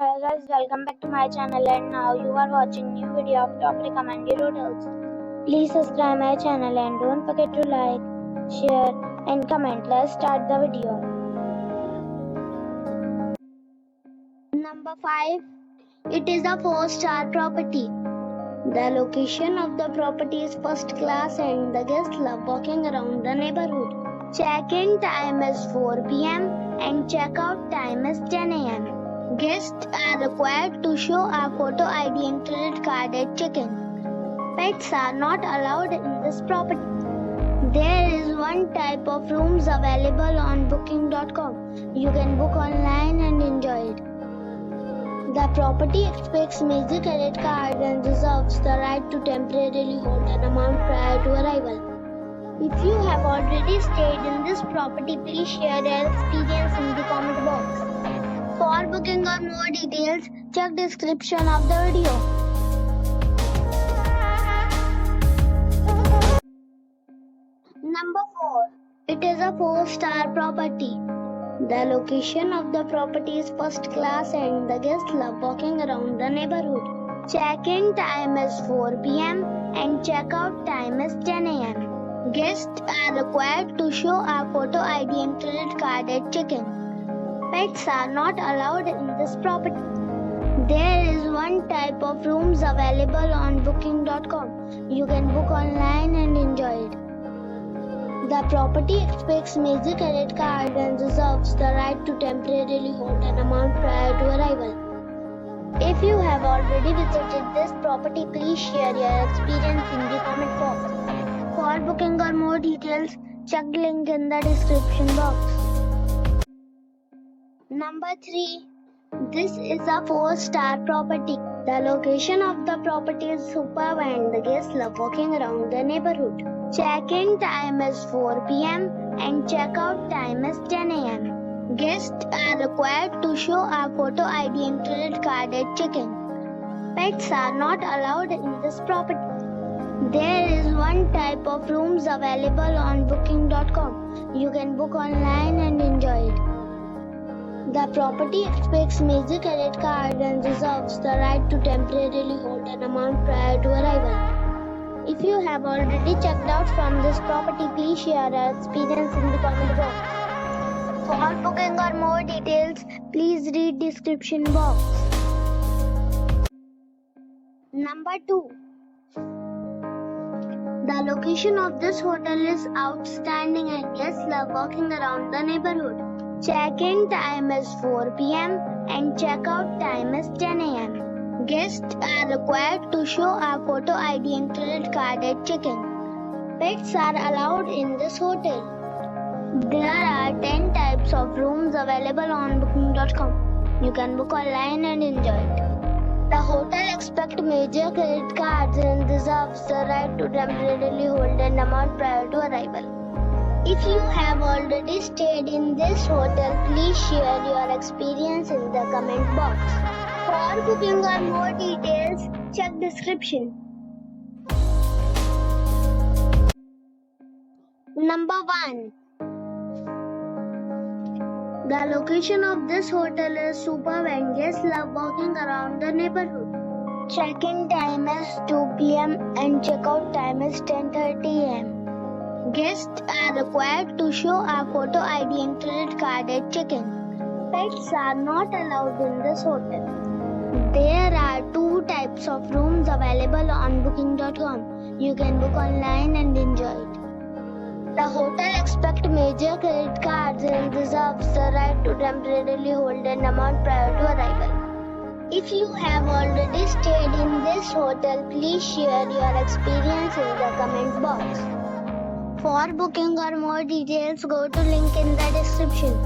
Hi guys, welcome back to my channel, and now you are watching new video of top recommended hotels. Please subscribe my channel and don't forget to like, share and comment. Let's start the video. Number 5. It is a 4-star property. The location of the property is first class and the guests love walking around the neighborhood. Check-in time is 4 p.m. and check-out time is 10 a.m. Guests are required to show a photo ID and credit card at check-in. Pets are not allowed in this property. There is one type of rooms available on booking.com. You can book online and enjoy it. The property expects major credit card and reserves the right to temporarily hold an amount prior to arrival. If you have already stayed in this property, please share your experience in the comment box. For booking or more details, check description of the video. Number 4. It is a 4-star property. The location of the property is first class and the guests love walking around the neighborhood. Check-in time is 4 p.m. and check-out time is 10 a.m. Guests are required to show a photo ID and credit card at check-in. Pets are not allowed in this property. There is one type of rooms available on booking.com. You can book online and enjoy it. The property expects major credit card and reserves the right to temporarily hold an amount prior to arrival. If you have already visited this property, please share your experience in the comment box. For booking or more details, check the link in the description box. Number 3. This is a 4-star property. The location of the property is superb and the guests love walking around the neighborhood. Check-in time is 4 p.m. and check-out time is 10 a.m. Guests are required to show a photo ID and credit card at check-in. Pets are not allowed in this property. There is one type of rooms available on booking.com. You can book online and enjoy it. The property expects major credit card and reserves the right to temporarily hold an amount prior to arrival. If you have already checked out from this property, please share your experience in the comment box. For booking or more details, please read description box. Number 2. The location of this hotel is outstanding and guests love walking around the neighborhood. Check-in time is 4 p.m. and check-out time is 10 a.m. Guests are required to show a photo ID and credit card at check-in. Pets are allowed in this hotel. There are 10 types of rooms available on booking.com. You can book online and enjoy it. The hotel expects major credit cards and reserves the right to temporarily hold an amount prior to arrival. If you have already stayed in this hotel, please share your experience in the comment box. For booking or more details, check description. Number 1. The location of this hotel is superb and guests love walking around the neighborhood. Check-in time is 2 p.m. and check-out time is 10:30 a.m. Guests are required to show a photo ID and credit card at check-in. Pets are not allowed in this hotel. There are 2 types of rooms available on booking.com. You can book online and enjoy it. The hotel expects major credit cards and reserves the right to temporarily hold an amount prior to arrival. If you have already stayed in this hotel, please share your experience in the comment box. For booking or more details, go to link in the description.